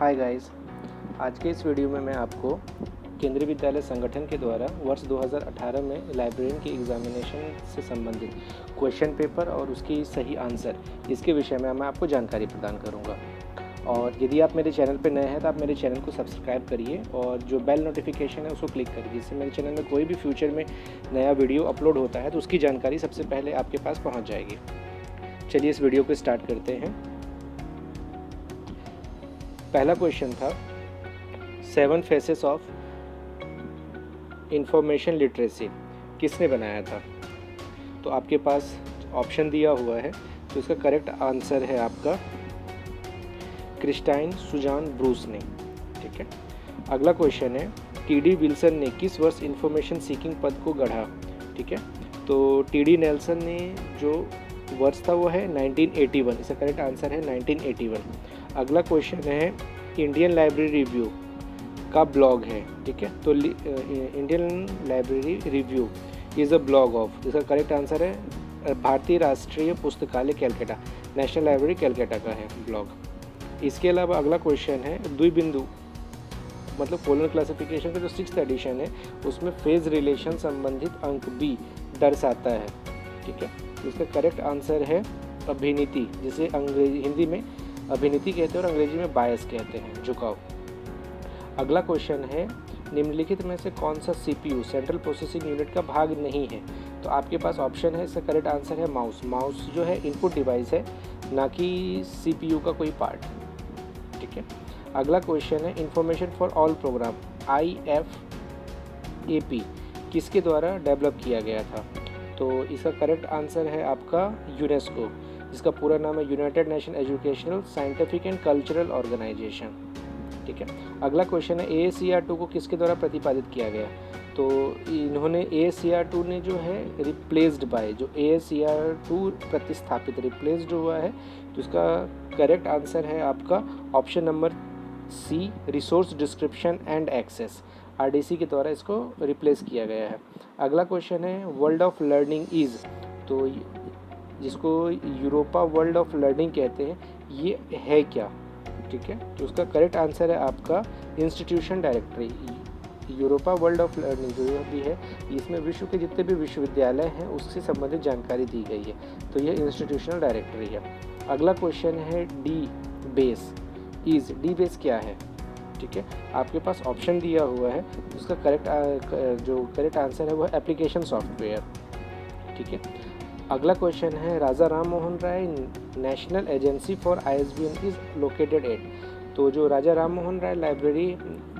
Hi guys, आज के इस वीडियो में मैं आपको केंद्रीय विद्यालय संगठन के द्वारा वर्ष 2018 में लाइब्रेरियन के एग्जामिनेशन से संबंधित क्वेश्चन पेपर और उसकी सही आंसर, इसके विषय में मैं आपको जानकारी प्रदान करूंगा। और यदि आप मेरे चैनल पर नए हैं तो आप मेरे चैनल को सब्सक्राइब करिए और जो बेल नोटिफिकेशन है उसको क्लिक करिए, जिससे मेरे चैनल में कोई भी फ्यूचर में नया वीडियो अपलोड होता है तो उसकी जानकारी सबसे पहले आपके पास पहुँच जाएगी। चलिए इस वीडियो को स्टार्ट करते हैं। पहला क्वेश्चन था 7 फेसेस ऑफ इंफॉर्मेशन लिटरेसी किसने बनाया था। तो आपके पास ऑप्शन दिया हुआ है, तो इसका करेक्ट आंसर है आपका क्रिस्टाइन सुजान ब्रूस ने। ठीक है। अगला क्वेश्चन है टी.डी. विल्सन ने किस वर्ष इंफॉर्मेशन सीकिंग पद को गढ़ा। ठीक है। तो टी.डी. नेल्सन ने जो वर्ष था वो है 1981, इसका करेक्ट आंसर है 1981। अगला क्वेश्चन है इंडियन लाइब्रेरी रिव्यू का ब्लॉग है। ठीक है। तो Indian library review is a blog of, इसका करेक्ट आंसर है भारतीय राष्ट्रीय पुस्तकालय कैलकाटा, नेशनल लाइब्रेरी कैलकाटा का है ब्लॉग। इसके अलावा अगला क्वेश्चन है द्विबिंदु मतलब कोलन क्लासिफिकेशन का जो 6th एडिशन है उसमें फेज रिलेशन संबंधित अंक बी दर्शाता है। ठीक है। इसका करेक्ट आंसर है अभिनीति, जिसे हिंदी में अभिनीति कहते हैं और अंग्रेजी में बायस कहते हैं, झुकाव। अगला क्वेश्चन है निम्नलिखित में से कौन सा CPU सेंट्रल प्रोसेसिंग यूनिट का भाग नहीं है। तो आपके पास ऑप्शन है, इसका करेक्ट आंसर है माउस। माउस जो है इनपुट डिवाइस है, ना कि CPU का कोई पार्ट। ठीक है। अगला क्वेश्चन है information for all programme IFAP किसके द्वारा डेवलप किया गया था। तो इसका करेक्ट आंसर है आपका यूनेस्को, जिसका पूरा नाम है United Nation Educational Scientific and Cultural Organisation. ठीक है। अगला क्वेश्चन है AACR2 को किसके द्वारा प्रतिपादित किया गया। तो इन्होंने AACR2 ने जो है रिप्लेस्ड बाय, जो AACR2 प्रतिस्थापित रिप्लेस्ड हुआ है, तो इसका करेक्ट आंसर है आपका option number C resource description and access, RDC के द्वारा इसको रिप्लेस किया गया है। अगला क्वेश्चन है वर्ल्ड ऑफ लर्निंग इज़, तो जिसको यूरोपा वर्ल्ड ऑफ लर्निंग कहते हैं, ये है क्या। ठीक है। तो उसका करेक्ट आंसर है आपका institution directory. Europa world of learning जो भी है, इसमें विश्व के जितने भी विश्वविद्यालय हैं उससे संबंधित जानकारी दी गई है, तो ये इंस्टीट्यूशनल डायरेक्टरी है। अगला क्वेश्चन है डी बेस क्या है। ठीक है। आपके पास ऑप्शन दिया हुआ है, उसका करेक्ट आंसर है वो है एप्लीकेशन सॉफ्टवेयर। ठीक है। अगला क्वेश्चन है Raja Ram Mohan Roy national agency for ISBN is located at. तो जो राजा राम मोहन राय लाइब्रेरी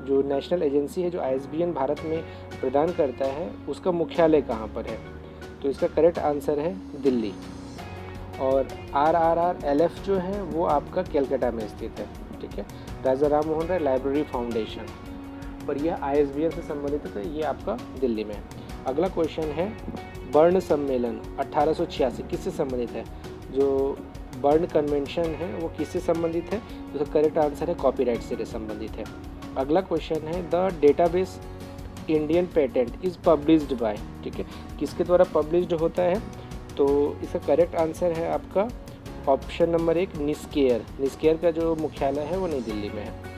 जो नेशनल एजेंसी है जो ISBN भारत में प्रदान करता है, उसका मुख्यालय कहाँ पर है। तो इसका करेक्ट आंसर है दिल्ली। और RRRLF जो है वो आपका कैलकाटा में स्थित है। ठीक है। राजा राम मोहन राय लाइब्रेरी फाउंडेशन, पर यह ISBN से संबंधित है, तो ये आपका दिल्ली में है। अगला क्वेश्चन है बर्न सम्मेलन 1886 किससे संबंधित है। जो बर्न कन्वेंशन है वो किससे संबंधित है, तो करेक्ट आंसर है कॉपीराइट से संबंधित है। अगला क्वेश्चन है the database Indian patent is published by. ठीक है। किसके द्वारा पब्लिश्ड होता है, तो इसका करेक्ट आंसर है आपका ऑप्शन नंबर 1 निस्केयर। निस्केयर का जो मुख्यालय है वो नई दिल्ली में है।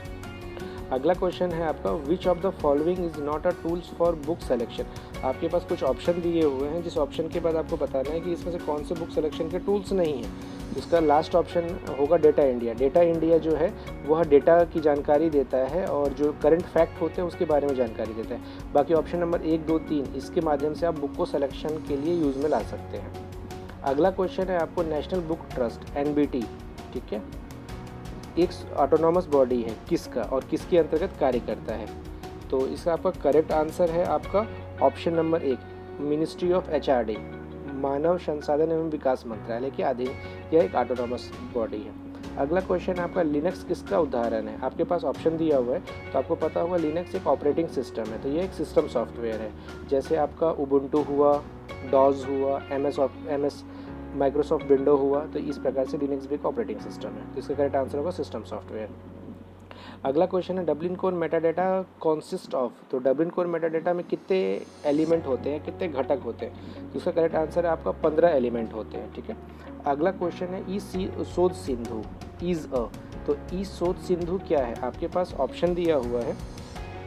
अगला क्वेश्चन है आपका which of the following is not a tools for book selection. आपके पास कुछ ऑप्शन दिए हुए हैं, जिस ऑप्शन के बाद आपको बताना है कि इसमें से कौन से बुक सेलेक्शन के टूल्स नहीं हैं। इसका लास्ट ऑप्शन होगा डेटा इंडिया। डेटा इंडिया जो है वह डेटा की जानकारी देता है और जो करंट फैक्ट होते हैं उसके बारे में जानकारी देता है। बाकी ऑप्शन नंबर 1, 2, 3 इसके माध्यम से आप बुक को सिलेक्शन के लिए यूज़ में ला सकते हैं। अगला क्वेश्चन है आपको नेशनल बुक ट्रस्ट NBT। ठीक है। एक ऑटोनॉमस बॉडी है किसका और किसके अंतर्गत कार्य करता है। तो इसका आपका करेक्ट आंसर है आपका option number 1 ministry of HRD, मानव संसाधन एवं विकास मंत्रालय के अधीन यह एक ऑटोनॉमस बॉडी है। अगला क्वेश्चन आपका लिनक्स किसका उदाहरण है। आपके पास ऑप्शन दिया हुआ है, तो आपको पता होगा लिनक्स एक ऑपरेटिंग सिस्टम है, तो ये एक सिस्टम सॉफ्टवेयर है। जैसे आपका उबुंटू हुआ, डॉज हुआ, MS माइक्रोसॉफ्ट विंडो हुआ, तो इस प्रकार से लिनक्स भी एक ऑपरेटिंग सिस्टम है। तो इसका करेक्ट आंसर होगा सिस्टम सॉफ्टवेयर। अगला क्वेश्चन है Dublin core metadata consist of. तो डब्लिन कोर मेटाडेटा में कितने एलिमेंट होते हैं, कितने घटक होते हैं? तो इसका करेक्ट आंसर है आपका 15 एलिमेंट होते हैं। ठीक है, अगला क्वेश्चन है ई शोध सिंधु इज़ अ। तो ई शोध सिंधु क्या है? आपके पास ऑप्शन दिया हुआ है,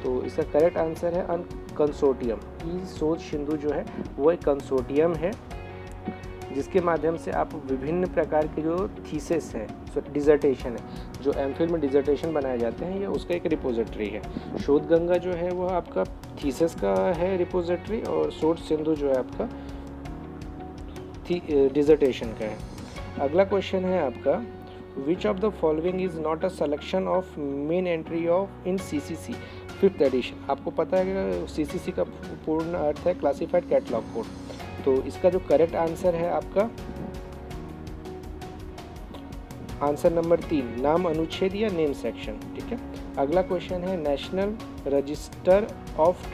तो इसका करेक्ट आंसर है अन कंसोर्टियम। ई शोध सिंधु जो है वो एक कंसोर्टियम है जिसके माध्यम से आप विभिन्न प्रकार के जो थीसिस हैं, डिजर्टेशन है, जो एमफिल में डिजर्टेशन बनाए जाते हैं, ये उसका एक रिपोजिटरी है। शोध गंगा जो है वो आपका थीसिस का है रिपोजिटरी, और शोध सिंधु जो है आपका डिजर्टेशन का है। अगला क्वेश्चन है आपका which of the following is not a selection of main entry of in CCC 5th edition. आपको पता है कि CCC का पूर्ण अर्थ है क्लासिफाइड कैटलॉग कोड। तो इसका जो करेक्ट आंसर है आपका आंसर नंबर 3, नाम अनुच्छेद या नेम सेक्शन। ठीक है, अगला क्वेश्चन है national register of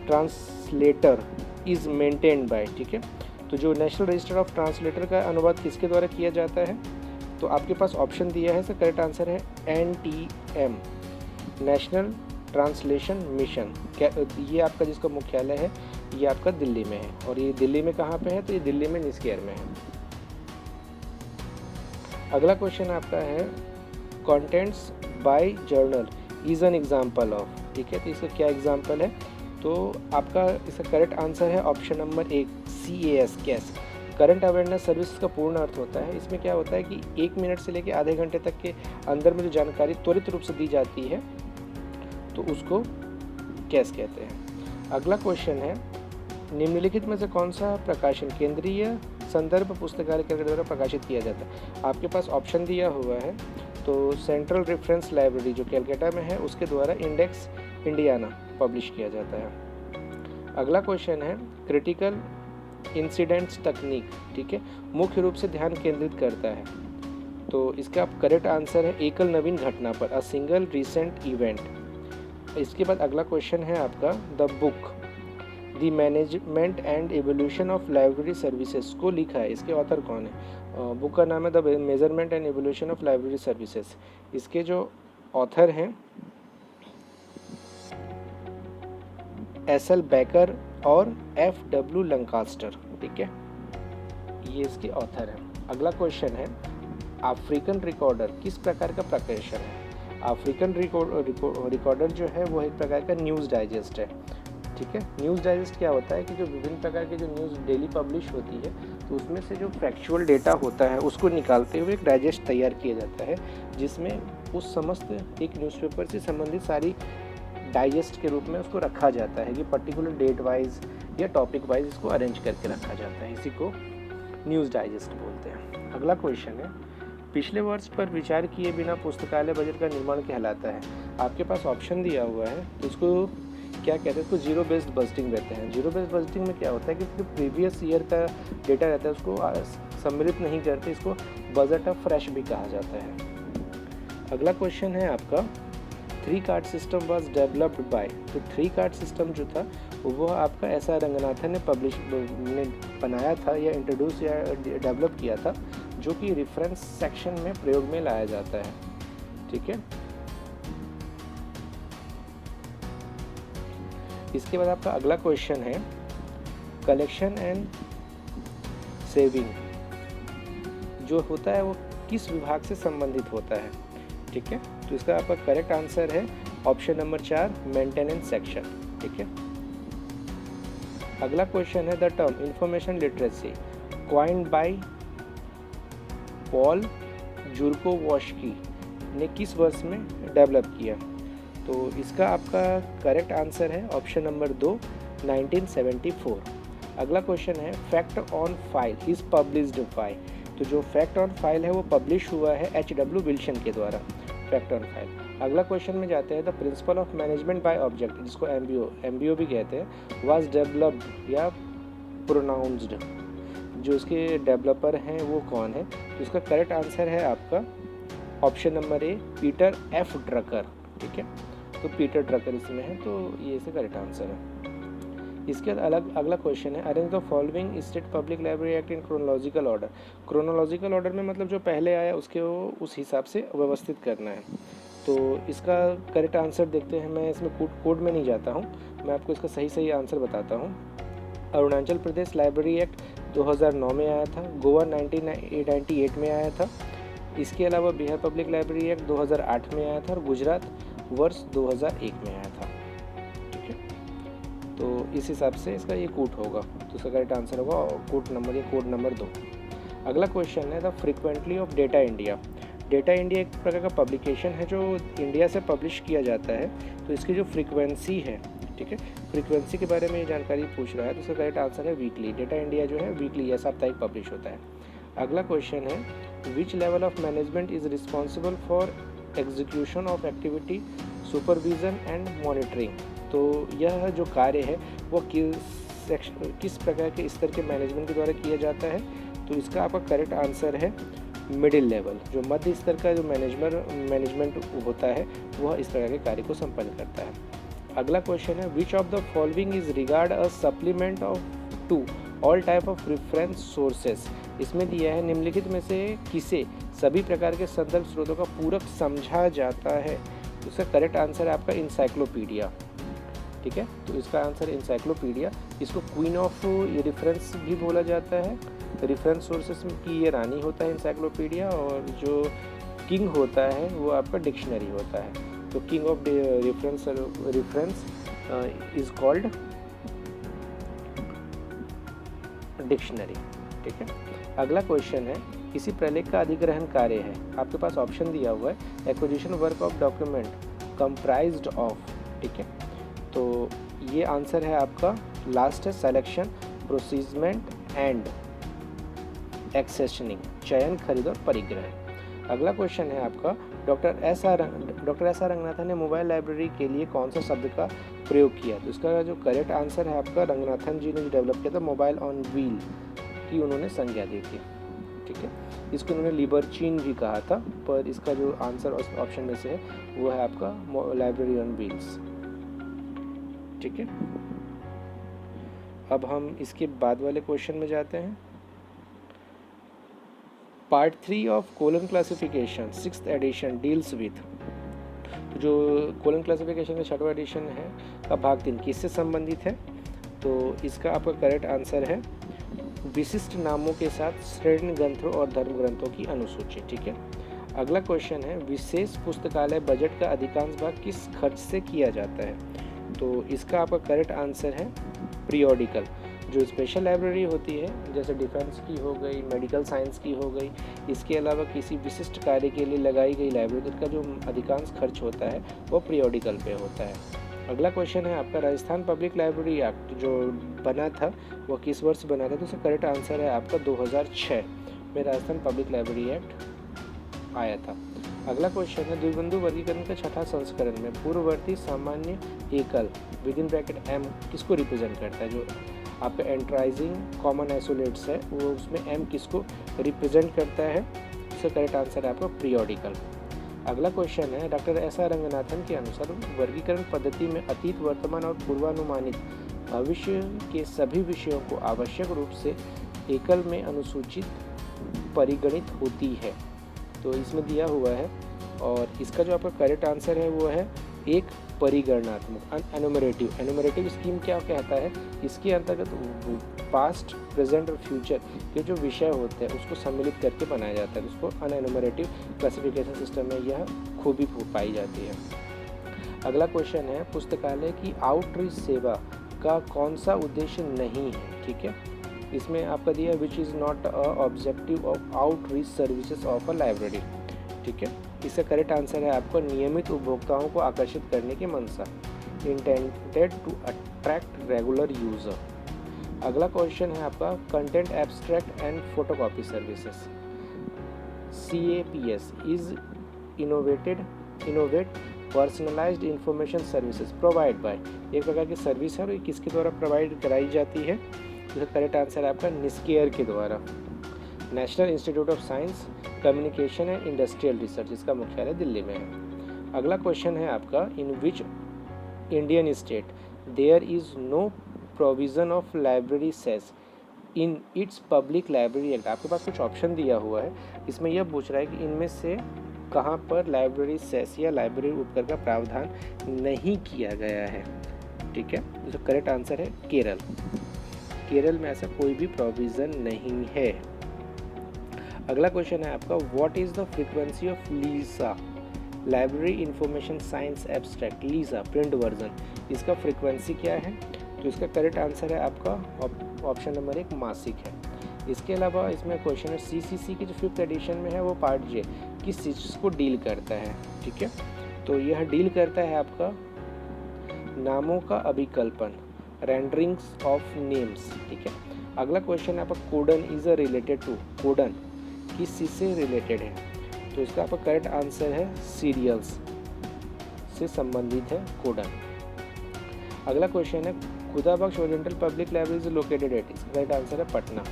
translator is maintained by. ठीक है, तो जो नेशनल रजिस्टर ऑफ ट्रांसलेटर का अनुवाद किसके द्वारा किया जाता है? तो आपके पास ऑप्शन दिया है, इसका करेक्ट आंसर है NTM, नेशनल ट्रांसलेशन मिशन। ये आपका जिसका मुख्यालय है ये आपका दिल्ली में है, और ये दिल्ली में कहाँ पे है? तो ये दिल्ली में निस्केयर में है। अगला क्वेश्चन आपका है contents by journal is an example of. ठीक है, तो इसका क्या एग्जाम्पल है? तो आपका इसका करेक्ट आंसर है ऑप्शन नंबर 1, CAS कैस। करंट अवेयरनेस सर्विस का पूर्ण अर्थ होता है, इसमें क्या होता है कि 1 मिनट से लेकर आधे घंटे तक के अंदर में जो जानकारी त्वरित रूप से दी जाती है तो उसको कैस कहते हैं। अगला क्वेश्चन है निम्नलिखित में से कौन सा प्रकाशन केंद्रीय संदर्भ पुस्तकालय केंद्र द्वारा प्रकाशित किया जाता है? आपके पास ऑप्शन दिया हुआ है, तो सेंट्रल रेफरेंस लाइब्रेरी जो कैलकाटा में है उसके द्वारा इंडेक्स इंडियाना पब्लिश किया जाता है। अगला क्वेश्चन है क्रिटिकल इंसिडेंट्स तकनीक। ठीक है, मुख्य रूप से ध्यान केंद्रित करता है, तो इसका करेक्ट आंसर है एकल नवीन घटना पर, अ सिंगल रिसेंट इवेंट। इसके बाद अगला क्वेश्चन है आपका the book the management and evolution of library services को लिखा है, इसके ऑथर कौन है? बुक का नाम है the measurement and evolution of library services. इसके जो ऑथर हैं SL बैकर और FW लंकास्टर। ठीक है, ये इसके ऑथर हैं। अगला क्वेश्चन है अफ्रीकन रिकॉर्डर किस प्रकार का प्रकाशन है? अफ्रीकन रिकॉर्डर जो है वो एक प्रकार का न्यूज़ डाइजेस्ट है। ठीक है, न्यूज़ डाइजेस्ट क्या होता है कि जो विभिन्न प्रकार के जो न्यूज़ डेली पब्लिश होती है तो उसमें से जो फैक्चुअल डेटा होता है उसको निकालते हुए एक डाइजेस्ट तैयार किया जाता है, जिसमें उस समस्त एक न्यूज़पेपर से संबंधित सारी डाइजेस्ट के रूप में उसको रखा जाता है कि पर्टिकुलर डेट वाइज या टॉपिक वाइज इसको अरेंज करके रखा जाता है, इसी को न्यूज़ डाइजेस्ट बोलते हैं। अगला क्वेश्चन है पिछले वर्ष पर विचार किए बिना पुस्तकालय बजट का निर्माण कहलाता है। आपके पास ऑप्शन दिया हुआ है, तो इसको क्या कहते हैं? इसको जीरो बेस्ड बजटिंग कहते हैं। जीरो बेस्ड बजटिंग में क्या होता है कि जो प्रीवियस ईयर का डेटा रहता है उसको सम्मिलित नहीं करते, इसको बजट ऑफ फ्रेश भी कहा जाता है। अगला क्वेश्चन है आपका 3 card system was developed by. तो 3 कार्ड सिस्टम जो था वो आपका SR रंगनाथन ने बनाया था या इंट्रोड्यूस या डेवलप किया था, जो कि रेफरेंस सेक्शन में प्रयोग में लाया जाता है। ठीक है, इसके बाद आपका अगला क्वेश्चन है कलेक्शन एंड सेविंग जो होता है वो किस विभाग से संबंधित होता है? ठीक है, तो इसका आपका करेक्ट आंसर है ऑप्शन नंबर 4, मेंटेनेंस सेक्शन। ठीक है, अगला क्वेश्चन है the term information literacy coined by Paul Zurkowski ने किस वर्ष में डेवलप किया? तो इसका आपका करेक्ट आंसर है ऑप्शन नंबर 2, 1974। अगला क्वेश्चन है fact on file is published by. तो जो फैक्ट ऑन फाइल है वो पब्लिश हुआ है HW विल्सन के द्वारा, फैक्ट ऑन फाइल। अगला क्वेश्चन में जाते हैं the principle of management by object जिसको MBO भी कहते हैं वाज डेवलप्ड या प्रोनाउंस्ड। जो इसके डेवलपर हैं वो कौन है? तो इसका करेक्ट आंसर है आपका option number A, Peter F Drucker. ठीक है, तो पीटर ड्रकर इसमें है, तो ये इसका करेक्ट आंसर है। इसके बाद अगला क्वेश्चन है arrange the following state public library act in chronological order. Chronological order में मतलब जो पहले आया उसके वो उस हिसाब से व्यवस्थित करना है। तो इसका करेक्ट आंसर देखते हैं। मैं इसमें कोड में नहीं जाता हूँ, मैं आपको इसका सही आंसर बताता हूँ। अरुणाचल प्रदेश लाइब्रेरी एक्ट 2009 में आया था, गोवा 1998 में आया था, इसके अलावा बिहार पब्लिक लाइब्रेरी एक्ट 2008 में आया था और गुजरात वर्ष 2001 में आया था। ठीक है, तो इस हिसाब से इसका ये कोड होगा, तो इसका करेक्ट आंसर होगा कोड नंबर 2। अगला क्वेश्चन है the frequently of data India. Data India एक प्रकार का पब्लिकेशन है जो इंडिया से पब्लिश किया जाता है, तो इसकी जो फ्रीक्वेंसी है, ठीक है, फ्रीक्वेंसी के बारे में ये जानकारी पूछ रहा है, तो इसका करेक्ट आंसर है वीकली। डेटा इंडिया जो है वीकली या साप्ताहिक पब्लिश होता है। अगला क्वेश्चन है which level of management is responsible for execution of activity supervision and monitoring. तो यह जो कार्य है वो किस प्रकार के स्तर के मैनेजमेंट के द्वारा किया जाता है, तो इसका आपका करेक्ट आंसर है मिडिल लेवल। जो मध्य स्तर का जो मैनेजमेंट होता है वह इस प्रकार के कार्य को संपन्न करता है। अगला क्वेश्चन है which of the following is regard a supplement of to all type of reference sources. इसमें दिया है निम्नलिखित में से किसे सभी प्रकार के संदर्भ स्रोतों का पूरक समझा जाता है, तो इसका करेक्ट आंसर है आपका इंसाइक्लोपीडिया। ठीक है, तो इसका आंसर इंसाइक्लोपीडिया। इसको क्वीन ऑफ रेफरेंस भी बोला जाता है, रेफरेंस सोर्सेस की ये रानी होता है इंसाइक्लोपीडिया, और जो किंग होता है वो आपका डिक्शनरी होता है। तो king of reference is called dictionary. ठीक है, अगला क्वेश्चन है किसी प्रलेख का अधिग्रहण कार्य है, आपके पास ऑप्शन दिया हुआ है acquisition work of document comprised of. ठीक है, तो ये आंसर है आपका लास्ट है सिलेक्शन प्रोसीजमेंट एंड एक्सेशनिंग, चयन, खरीद और परिग्रहण। अगला क्वेश्चन है आपका डॉक्टर एस आर रंगनाथन ने मोबाइल लाइब्रेरी के लिए कौन सा शब्द का प्रयोग किया, तो इसका जो करेक्ट आंसर है आपका रंगनाथन जी ने जो डेवलप किया था मोबाइल ऑन व्हील की उन्होंने संज्ञा दी थी। ठीक है, इसको उन्होंने लिबरचीन भी कहा था, पर इसका जो आंसर ऑप्शन में से है वो है आपका लाइब्रेरी ऑन व्हील्स। ठीक है, अब हम इसके बाद वाले क्वेश्चन में जाते हैं। Part 3 of colon classification 6th edition deals with, तो जो कोलन क्लासिफिकेशन का 6वां एडिशन है का भाग 3 किससे संबंधित है, तो इसका आपका करेक्ट आंसर है विशिष्ट नामों के साथ श्रेणी ग्रंथों और धर्म ग्रंथों की अनुसूची। ठीक है, अगला क्वेश्चन है विशेष पुस्तकालय बजट का अधिकांश भाग किस खर्च से किया जाता है, तो इसका आपका करेक्ट आंसर है पीरियोडिकल। जो स्पेशल लाइब्रेरी होती है जैसे डिफेंस की हो गई, मेडिकल साइंस की हो गई, इसके अलावा किसी विशिष्ट कार्य के लिए लगाई गई लाइब्रेरी का जो अधिकांश खर्च होता है वो पीरियोडिकल पे होता है। अगला क्वेश्चन है आपका राजस्थान पब्लिक लाइब्रेरी एक्ट जो बना था वो किस वर्ष बना था, तो इसका करेक्ट आंसर है आपका 2006 में राजस्थान पब्लिक लाइब्रेरी एक्ट आया था। अगला क्वेश्चन है द्विबिंदु वर्गीकरण का 6ठा संस्करण में पूर्ववर्ती सामान्य एकल विद इन ब्रैकेट एम किसको रिप्रेजेंट करता है, जो आपका एंट्राइजिंग कॉमन आइसोलेट्स है वो उसमें एम किसको रिप्रेजेंट करता है, इसका करेक्ट आंसर है आपका पीरियोडिकल। अगला क्वेश्चन है डॉक्टर एस आर रंगनाथन के अनुसार वर्गीकरण पद्धति में अतीत, वर्तमान और पूर्वानुमानित भविष्य के सभी विषयों को आवश्यक रूप से एकल में अनुसूचित परिगणित होती है, तो इसमें दिया हुआ है, और इसका जो आपका करेक्ट आंसर है वो है एक परिगणनात्मक एनुमरेटिव स्कीम क्या कहता है, इसके अंतर्गत पास्ट, प्रेजेंट और फ्यूचर के जो विषय होते हैं उसको सम्मिलित करके बनाया जाता है, उसको अनएनुमरेटिव क्लासिफिकेशन सिस्टम में यह खूबी पाई जाती है। अगला क्वेश्चन है पुस्तकालय की आउटरीच सेवा का कौन सा उद्देश्य नहीं है। ठीक है, इसमें आपका दिया which is not a objective of outreach services of a library. ठीक है, इसका करेक्ट आंसर है आपको नियमित उपभोक्ताओं को आकर्षित करने की मंशा, intended to attract regular user. अगला क्वेश्चन है आपका content abstract and photocopy services CAPS is innovate personalised information services provide by, एक प्रकार की सर्विस है और ये किसके द्वारा प्रोवाइड कराई जाती है, इसका करेक्ट आंसर है आपका निस्केयर के द्वारा, national institute of science communication and industrial research, इसका मुख्यालय दिल्ली में है। अगला क्वेश्चन है आपका in which Indian state there is no provision of library cess in its public library act, आपके पास कुछ ऑप्शन दिया हुआ है, इसमें यह पूछ रहा है कि इनमें से कहाँ पर लाइब्रेरी सेस या लाइब्रेरी उपकर का प्रावधान नहीं किया गया है, ठीक है। तो करेक्ट आंसर है केरल। केरल में ऐसा कोई भी प्रोविज़न नहीं है। अगला क्वेश्चन है आपका, what is the frequency of LISA library information science abstract, LISA print version, इसका फ्रीक्वेंसी क्या है? तो इसका करेक्ट आंसर है आपका ऑप्शन नंबर 1 मासिक है। इसके अलावा इसमें क्वेश्चन है CCC की जो 5th एडिशन में है वो पार्ट जे किस चीज़ को डील करता है, ठीक है। तो यह डील करता है आपका नामों का अभिकल्पन, रेंडरिंग्स ऑफ नेम्स, ठीक है। अगला क्वेश्चन है आपका codon is a related to, codon किस चीज़ से रिलेटेड है? तो इसका आपका करेक्ट आंसर है सीरियल्स से संबंधित है कोडन। अगला क्वेश्चन है Khudabakhsh oriental public library is located at, इसका करेक्ट आंसर है पटना,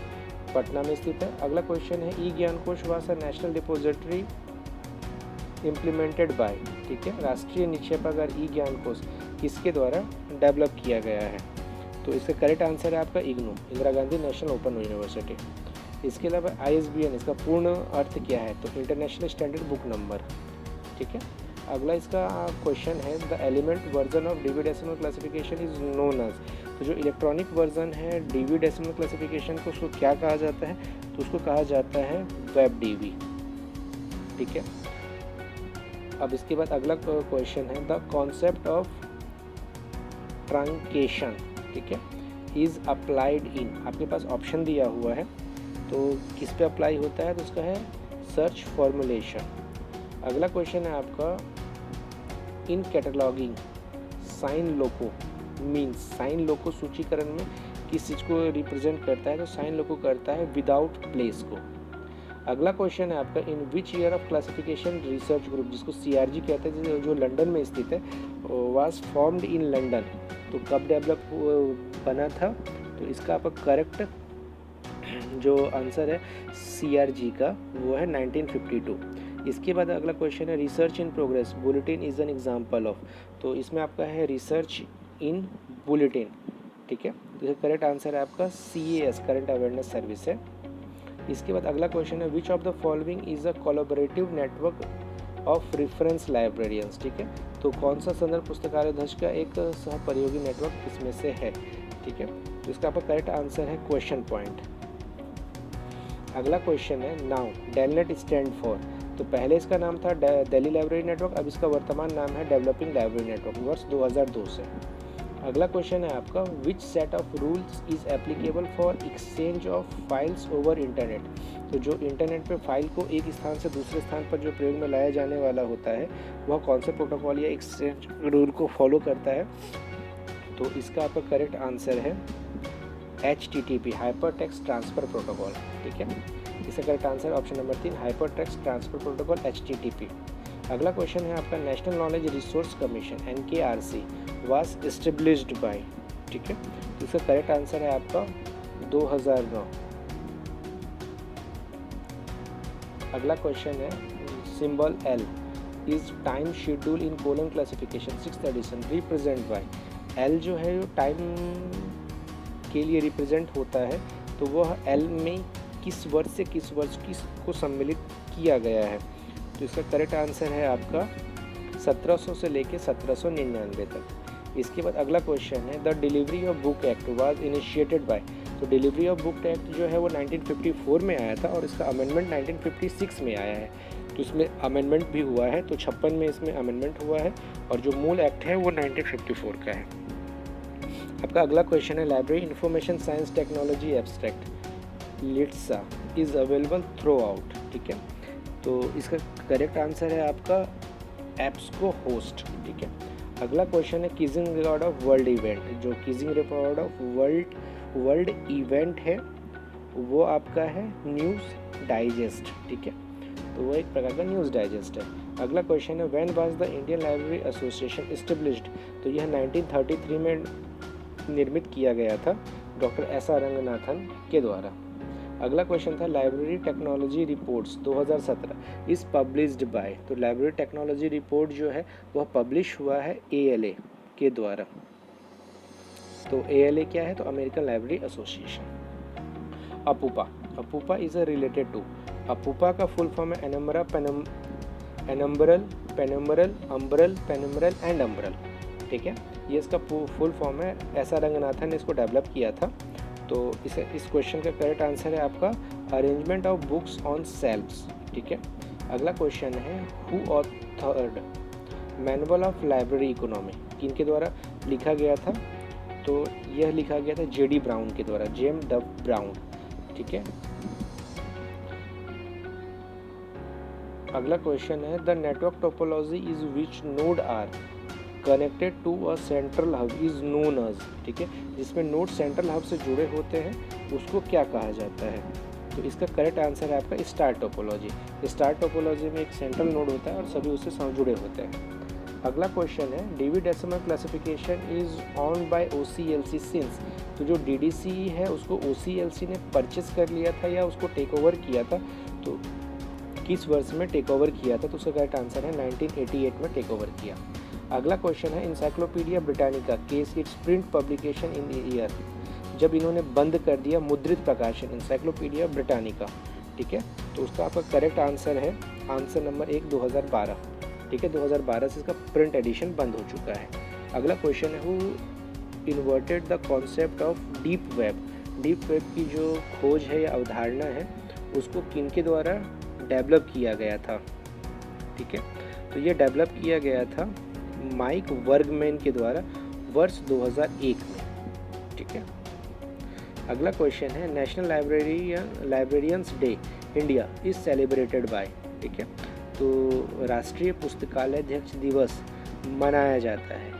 पटना में स्थित है। अगला क्वेश्चन है ई ज्ञान कोश वास नेशनल डिपोजिटरी इम्प्लीमेंटेड बाय, ठीक है, राष्ट्रीय निक्षेपागार ई ज्ञान कोश किसके द्वारा डेवलप किया गया है? तो इसका करेक्ट आंसर है आपका IGNOU, Indira Gandhi national open university. इसके अलावा ISBN इसका पूर्ण अर्थ क्या है? तो इंटरनेशनल स्टैंडर्ड बुक नंबर, ठीक है। अगला इसका क्वेश्चन है the element version of DB decimal classification is known as, तो जो इलेक्ट्रॉनिक वर्जन है DB डेसिमल क्लासिफिकेशन को उसको क्या कहा जाता है? तो उसको कहा जाता है वेब DB, ठीक है। अब इसके बाद अगला क्वेश्चन है द कॉन्सेप्ट ऑफ ट्रंकेशन, ठीक है, इज अप्लाइड इन, आपके पास ऑप्शन दिया हुआ है तो किस पे अप्लाई होता है? तो उसका है सर्च फॉर्मुलेशन। अगला क्वेश्चन है आपका इन कैटलॉगिंग साइन लोको मीन्स, साइन लोको सूचीकरण में किस चीज़ को रिप्रेजेंट करता है? तो साइन लोको करता है विदाउट प्लेस को। अगला क्वेश्चन है आपका in which year of classification research group, जिसको CRG कहते हैं, जो लंदन में स्थित है, वाज फॉर्म्ड इन लंदन, तो कब डेवलप बना था? तो इसका आपका करेक्ट जो आंसर है CRG का वो है 1952। इसके बाद अगला क्वेश्चन है research in progress bulletin is an example of, तो इसमें आपका है रिसर्च इन बुलेटिन, ठीक है। तो करेक्ट आंसर है आपका CAS करंट अवेयरनेस सर्विस है। इसके बाद अगला क्वेश्चन है which of the following is a collaborative network of reference librarians, ठीक है। तो कौन सा संदर्भ पुस्तकालय ध्वज का एक सहपरियोगी नेटवर्क इसमें से है, ठीक है। तो इसका आपका करेक्ट आंसर है क्वेश्चन पॉइंट। अगला क्वेश्चन है नाउ डेलनेट स्टैंड फॉर, तो पहले इसका नाम था दिल्ली लाइब्रेरी नेटवर्क, अब इसका वर्तमान नाम है डेवलपिंग लाइब्रेरी नेटवर्क, वर्ष 2002 से। अगला क्वेश्चन है आपका which set of rules is applicable for exchange of files over internet, तो जो इंटरनेट पे फाइल को एक स्थान से दूसरे स्थान पर जो प्रयोग में लाया जाने वाला होता है वह कौन सा प्रोटोकॉल या एक्सचेंज रूल को फॉलो करता है? तो इसका आपका करेक्ट आंसर है HTTP hyper text transfer protocol, ठीक है। इसका correct answer option number 3 hyper text transfer protocol HTTP। अगला क्वेश्चन है आपका national knowledge resource commission NKRC was established by, ठीक है। तो इसका करेक्ट आंसर है आपका 2009। अगला क्वेश्चन है symbol L is time schedule in colon classification 6th edition represent by, L जो है टाइम के लिए रिप्रेजेंट होता है, तो वह L में किस वर्ष से किस वर्ष को सम्मिलित किया गया है? तो इसका करेक्ट आंसर है आपका 1700 से लेके 1799 तक। इसके बाद अगला क्वेश्चन है the delivery of book act was initiated by, तो डिलीवरी ऑफ बुक एक्ट जो है वो 1954 में आया था और इसका अमेंडमेंट 1956 में आया है, तो इसमें अमेंडमेंट भी हुआ है, तो 56 में इसमें अमेंडमेंट हुआ है और जो मूल एक्ट है वो 1954 का है। आपका अगला क्वेश्चन है library information science technology abstract लिट्सा इज अवेलेबल थ्रू आउट, ठीक है। तो इसका करेक्ट आंसर है आपका एप्सको होस्ट, ठीक है। अगला क्वेश्चन है Keesing record of world event, जो Keesing record of world event है वो आपका है न्यूज़ डाइजेस्ट, ठीक है। तो वो एक प्रकार का न्यूज़ डाइजेस्ट है। अगला क्वेश्चन है when was the Indian library association established, तो यह 1933 में निर्मित किया गया था डॉक्टर SR रंगनाथन के द्वारा। अगला क्वेश्चन था library technology reports 2017 is published by, तो लाइब्रेरी टेक्नोलॉजी रिपोर्ट जो है वह पब्लिश हुआ है ALA के द्वारा। तो ALA क्या है? तो American library association. APUPA is a related to, APUPA का फुल फॉर्म है एनम्बरा एनम्बरल, penumbral, umbral, penumbral and umbral. ठीक है, ये इसका फुल फॉर्म है। ऐसा रंगनाथन ने इसको डेवलप किया था। तो इस क्वेश्चन का करेक्ट आंसर है आपका arrangement of books on shelves. ठीक है, अगला क्वेश्चन है who authored manual of library economy, किनके द्वारा लिखा गया था? तो यह लिखा गया था जेडी ब्राउन के द्वारा, जेम डब ब्राउन। ठीक है, अगला क्वेश्चन है the network topology is which node are connected to a central hub is known as. ठीक है, जिसमें नोड सेंट्रल हब से जुड़े होते हैं उसको क्या कहा जाता है? तो इसका करेक्ट आंसर है आपका स्टार टोपोलॉजी। स्टार टोपोलॉजी में एक सेंट्रल नोड होता है और सभी उससे जुड़े होते हैं। अगला क्वेश्चन है Dewey decimal classification is own by OCLC since. तो जो DDC है उसको OCLC ने परचेस कर लिया था या उसको टेक ओवर किया था? तो किस वर्ष में टेक ओवर किया था? तो उसका करेक्ट आंसर है 1988 में टेक ओवर किया। अगला क्वेश्चन है encyclopedia Britannica case it's print publication in year. जब इन्होंने बंद कर दिया मुद्रित प्रकाशन इंसाइक्लोपीडिया ब्रिटानिका। ठीक है, तो उसका आपका करेक्ट आंसर है आंसर नंबर 1 2012। ठीक है, 2012 से इसका प्रिंट एडिशन बंद हो चुका है। अगला क्वेश्चन है who inverted the concept of deep web. Deep web की जो खोज है या अवधारणा है उसको किनके द्वारा डेवलप किया गया था? ठीक है, तो ये डेवलप किया गया था माइक वर्गमैन के द्वारा वर्ष 2001 में। ठीक है, अगला क्वेश्चन है national librarians day India is celebrated by. ठीक है, तो राष्ट्रीय पुस्तकालय अध्यक्ष दिवस मनाया जाता है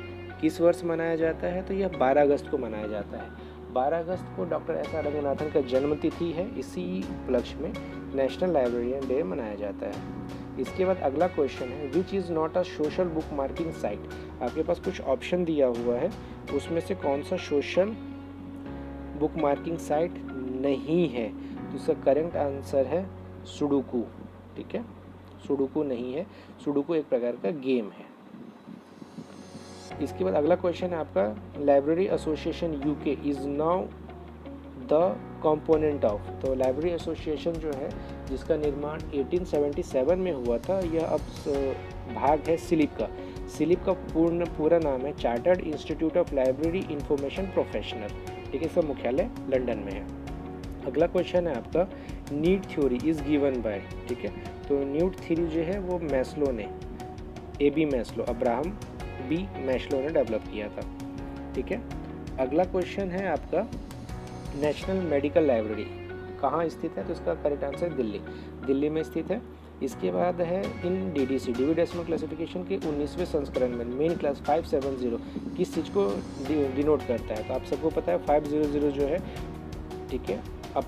किस वर्ष मनाया जाता है? तो यह 12 अगस्त को मनाया जाता है। 12 अगस्त को डॉक्टर एस आर रंगनाथन का जन्मतिथि है, इसी उपलक्ष्य में नेशनल लाइब्रेरियन डे मनाया जाता है। इसके बाद अगला क्वेश्चन है which is not a social book marking site. आपके पास कुछ ऑप्शन दिया हुआ है, उसमें से कौन सा सोशल बुक मार्किंग साइट नहीं है? तो इसका करेक्ट आंसर है सुडोकू। ठीक है, सुडोकू नहीं है, सुडोकू एक प्रकार का गेम है। इसके बाद अगला क्वेश्चन है आपका library association UK is now the component of. तो लाइब्रेरी एसोसिएशन जो है जिसका निर्माण 1877 में हुआ था, यह अब भाग है सिलिप का। सिलिप का पूरा नाम है chartered institute of library information professional. ठीक है, इसका मुख्यालय लंदन में है। अगला क्वेश्चन है आपका need theory is given by. ठीक है, तो नीड थ्योरी जो है वो मैस्लो ने AB Maslow Abraham B Maslow ने डेवलप किया था। ठीक है, अगला क्वेश्चन है आपका नेशनल मेडिकल लाइब्रेरी कहाँ स्थित है? तो इसका करेक्ट आंसर दिल्ली में स्थित है। इसके बाद है इन DDC डेवी डेसिमल क्लासिफिकेशन के 19वें संस्करण में मेन क्लास 570 किस चीज़ को डिनोट करता है? तो आप सबको पता है 500 जो है, ठीक है, अब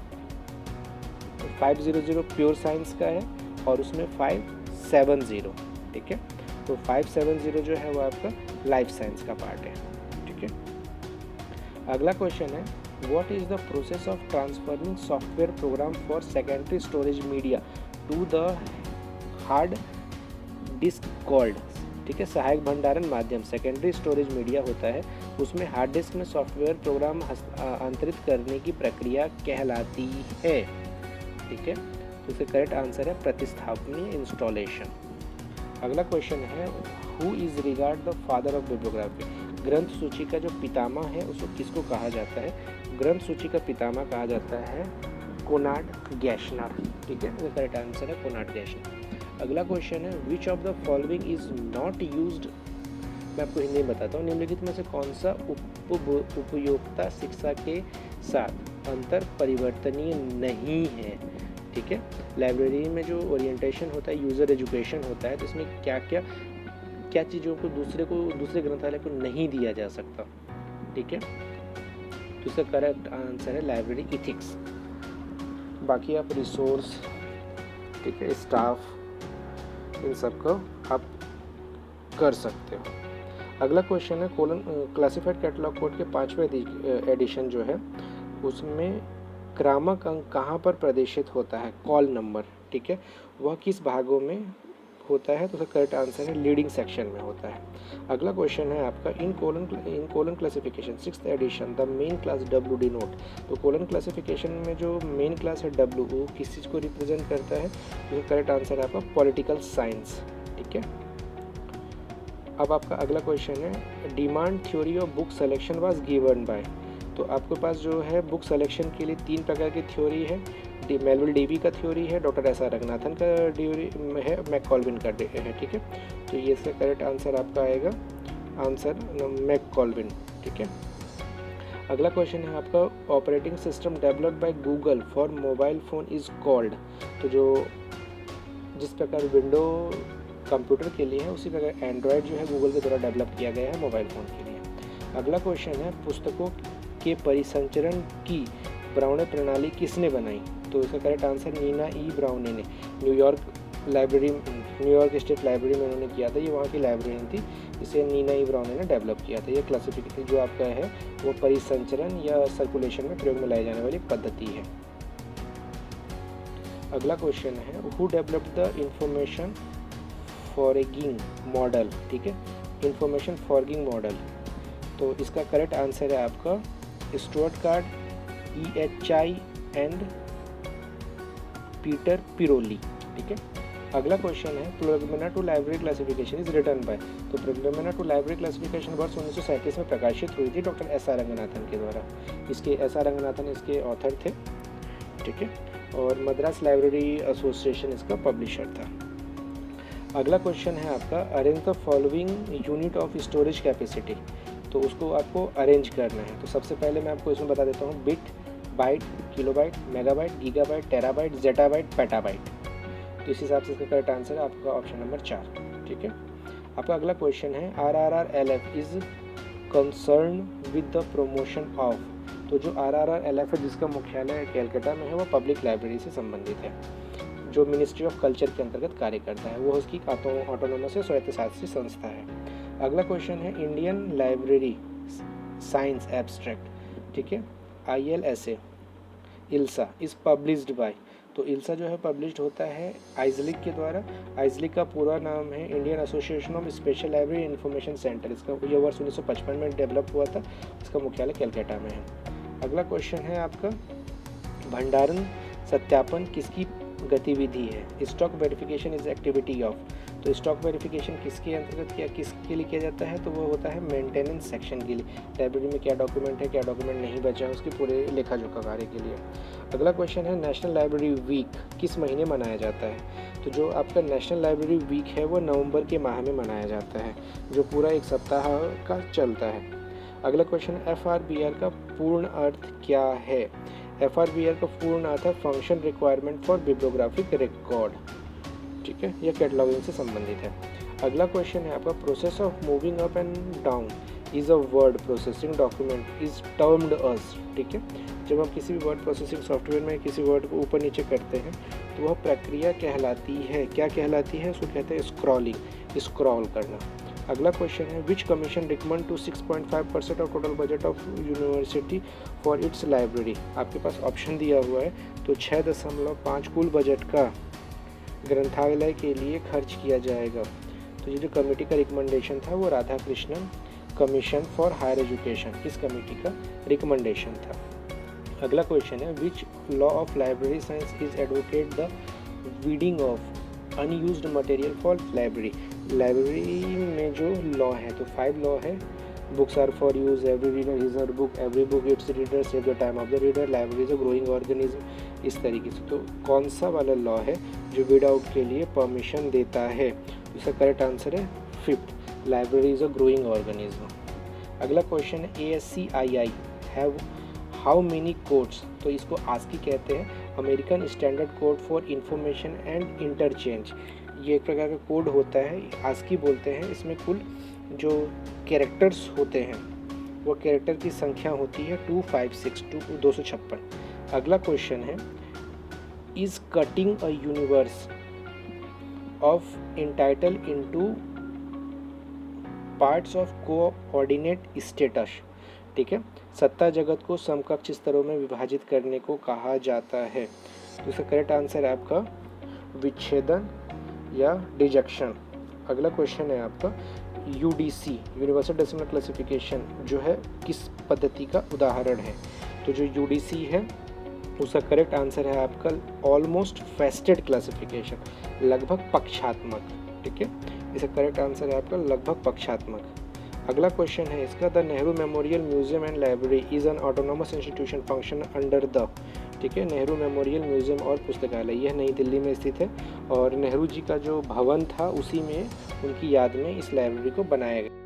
500 प्योर साइंस का है और उसमें 570। ठीक है, तो 570 जो है वो आपका लाइफ साइंस का पार्ट है। ठीक है, अगला क्वेश्चन है what is the process of transferring software program for secondary storage media to the hard disk called. ठीक है, सहायक भंडारण माध्यम सेकेंडरी स्टोरेज मीडिया होता है, उसमें हार्ड डिस्क में सॉफ्टवेयर प्रोग्राम अंतरित करने की प्रक्रिया कहलाती है। ठीक है, तो इसका करेक्ट आंसर है प्रतिस्थापनीय इंस्टॉलेशन। अगला क्वेश्चन है who is regard the father of bibliography. ग्रंथ सूची का जो पितामह है उसको किसको कहा जाता है? ग्रंथ सूची का पितामह कहा जाता है कोनार्ड गैशनर। ठीक है, इसका करेक्ट आंसर है कोनार्ड गैशनर। अगला क्वेश्चन है which of the following is not used. मैं आपको हिंदी में बताता हूँ, निम्नलिखित में से कौन सा उपयोक्ता शिक्षा के साथ अंतर परिवर्तनीय नहीं है? ठीक है, लाइब्रेरी में जो ओरिएंटेशन होता है यूज़र एजुकेशन होता है, तो इसमें क्या चीज़ों को दूसरे ग्रंथालय को नहीं दिया जा सकता। ठीक है, तो इसका करेक्ट आंसर है लाइब्रेरी इथिक्स। बाकी आप रिसोर्स, ठीक है, स्टाफ, इन सब को आप कर सकते हो। अगला क्वेश्चन है क्लासिफाइड कैटलॉग कोड के 5वें एडिशन जो है उसमें क्रामक अंक कहाँ पर प्रदर्शित होता है? Call number. ठीक है, वह किस भागों में होता है? तो उसका करेक्ट आंसर है लीडिंग सेक्शन में होता है। अगला क्वेश्चन है आपका in colon classification 6th edition the main class W denote. तो कोलन क्लासिफिकेशन में जो मेन क्लास है W वो किस चीज़ को रिप्रेजेंट करता है? तो करेक्ट आंसर है आपका पॉलिटिकल साइंस। ठीक है। अब आपका अगला क्वेश्चन है demand theory of book selection was given by. तो आपके पास जो है बुक सिलेक्शन के लिए 3 प्रकार की थ्योरी है। मेलविल डेवी का थ्योरी है, डॉक्टर एस आर रंगनाथन का थ्योरी है, मैककॉल्विन का है, ठीक है। तो ये इसका करेक्ट आंसर आपका आएगा आंसर मैककॉल्विन, ठीक है। अगला क्वेश्चन है आपका operating system developed by Google for mobile phone is called. तो जो जिस प्रकार विंडो कंप्यूटर के लिए है उसी प्रकार एंड्रॉयड जो है गूगल के द्वारा डेवलप किया गया है मोबाइल फ़ोन के लिए। अगला क्वेश्चन है पुस्तकों के परिसंचरण की ब्राउने प्रणाली किसने बनाई। तो इसका करेक्ट आंसर नीना ई ब्राउने ने न्यूयॉर्क स्टेट लाइब्रेरी में उन्होंने किया था। ये वहाँ की लाइब्रेरी थी, इसे नीना ई ब्राउने ने डेवलप किया था। ये क्लासिफिकेशन जो आपका है वो परिसंचरण या सर्कुलेशन में प्रयोग में लाई जाने वाली पद्धति है। अगला क्वेश्चन है who developed the information foraging model, ठीक है, इंफॉर्मेशन फॉरगिंग मॉडल। तो इसका करेक्ट आंसर है आपका Stuart Card, EHI and Peter Pirolli, ठीक है। अगला क्वेश्चन है prolegomena to library classification is written by. तो प्रोलेगोमेना टू लाइब्रेरी क्लासिफिकेशन वर्ष 1937 में प्रकाशित हुई थी डॉक्टर एस आर रंगनाथन के द्वारा। इसके एस आर रंगनाथन इसके ऑथर थे, ठीक है, और मद्रास लाइब्रेरी एसोसिएशन इसका पब्लिशर था। अगला क्वेश्चन है आपका arrange the following unit of storage capacity. तो उसको आपको अरेंज करना है। तो सबसे पहले मैं आपको इसमें बता देता हूँ bit, byte, kilobyte, megabyte, gigabyte, terabyte, zettabyte, petabyte. तो इस हिसाब से इसका करेक्ट आंसर है आपका ऑप्शन नंबर 4, ठीक है। आपका अगला क्वेश्चन है RRRLF is concern with the promotion of. तो जो RRRLF है जिसका मुख्यालय कैलकाटा में है वो पब्लिक लाइब्रेरी से संबंधित है, जो मिनिस्ट्री ऑफ कल्चर के अंतर्गत कार्य करता है। वो उसकी ऑटोनोमस या स्वायत्तशासी संस्था है। अगला क्वेश्चन है इंडियन लाइब्रेरी साइंस एब्स्ट्रैक्ट, ठीक है, ILSA ILSA is published by. तो ILSA जो है पब्लिश्ड होता है आइजलिक के द्वारा। आइजलिक का पूरा नाम है Indian association of special library information centre. इसका ये वर्ष 1955 में डेवलप हुआ था। इसका मुख्यालय कैलकाटा में है। अगला क्वेश्चन है आपका भंडारण सत्यापन किसकी गतिविधि है। Stock verification is activity of. तो स्टॉक वेरिफिकेशन किसके अंतर्गत किसके लिए किया जाता है। तो वो होता है मेंटेनेंस सेक्शन के लिए। लाइब्रेरी में क्या डॉक्यूमेंट है, क्या डॉक्यूमेंट नहीं बचा है, उसके पूरे लेखा जोखा कार्य के लिए। अगला क्वेश्चन है नेशनल लाइब्रेरी वीक किस महीने मनाया जाता है। तो जो आपका नेशनल लाइब्रेरी वीक है वो नवंबर के माह में मनाया जाता है, जो पूरा एक सप्ताह का चलता है। अगला क्वेश्चन FRBR का पूर्ण अर्थ क्या है। FRBR का पूर्ण अर्थ है function requirement for bibliographic record, ठीक है, यह कैटलॉगिंग से संबंधित है। अगला क्वेश्चन है आपका process of moving up and down is a word processing document is termed as, ठीक है। जब हम किसी भी वर्ड प्रोसेसिंग सॉफ्टवेयर में किसी वर्ड को ऊपर नीचे करते हैं तो वह प्रक्रिया कहलाती है, क्या कहलाती है, उसको कहते हैं स्क्रॉलिंग, स्क्रॉल करना। अगला क्वेश्चन है which commission recommend to 6.5% of total budget of university for its library. आपके पास ऑप्शन दिया हुआ है। तो 6.5 कुल बजट का ग्रंथालय के लिए खर्च किया जाएगा। तो ये जो कमेटी का रिकमेंडेशन था वो Radha Krishnan commission for higher education, इस कमेटी का रिकमेंडेशन था। अगला क्वेश्चन है which law of library science is advocate the weeding of unused material for library. Library में जो लॉ है तो 5 लॉ है। Books are for use, every reader is a book, every book its reader, save the time of the reader, library is a growing organism, इस तरीके से। तो कौन सा वाला लॉ है जो वीड आउट के लिए परमिशन देता है। तो इसका करेक्ट आंसर है 5th, library is a growing organism. अगला क्वेश्चन है ASCII have how many codes. तो इसको ASCII कहते हैं, American standard code for information and interchange. ये एक प्रकार का कोड होता है, ASCII बोलते हैं। इसमें कुल जो कैरेक्टर्स होते हैं वो कैरेक्टर की संख्या होती है 256। अगला क्वेश्चन है is cutting a universe of entitle into parts of coordinate status, ठीक है। सत्ता जगत को समकक्ष स्तरों में विभाजित करने को कहा जाता है। तो इसका करेक्ट आंसर है आपका विच्छेदन या डिजेक्शन। अगला क्वेश्चन है आपका UDC यूनिवर्सल डेसिमल क्लासिफिकेशन जो है किस पद्धति का उदाहरण है। तो जो UDC है उसका करेक्ट आंसर है आपका ऑलमोस्ट फेस्टेड क्लासिफिकेशन, लगभग पक्षात्मक, ठीक है, इसका करेक्ट आंसर है आपका लगभग पक्षात्मक। अगला क्वेश्चन है इसका, the Nehru memorial museum and library is an autonomous institution function under the, ठीक है, नेहरू मेमोरियल म्यूजियम और पुस्तकालय, यह नई दिल्ली में स्थित है और नेहरू जी का जो भवन था उसी में उनकी याद में इस लाइब्रेरी को बनाया गया।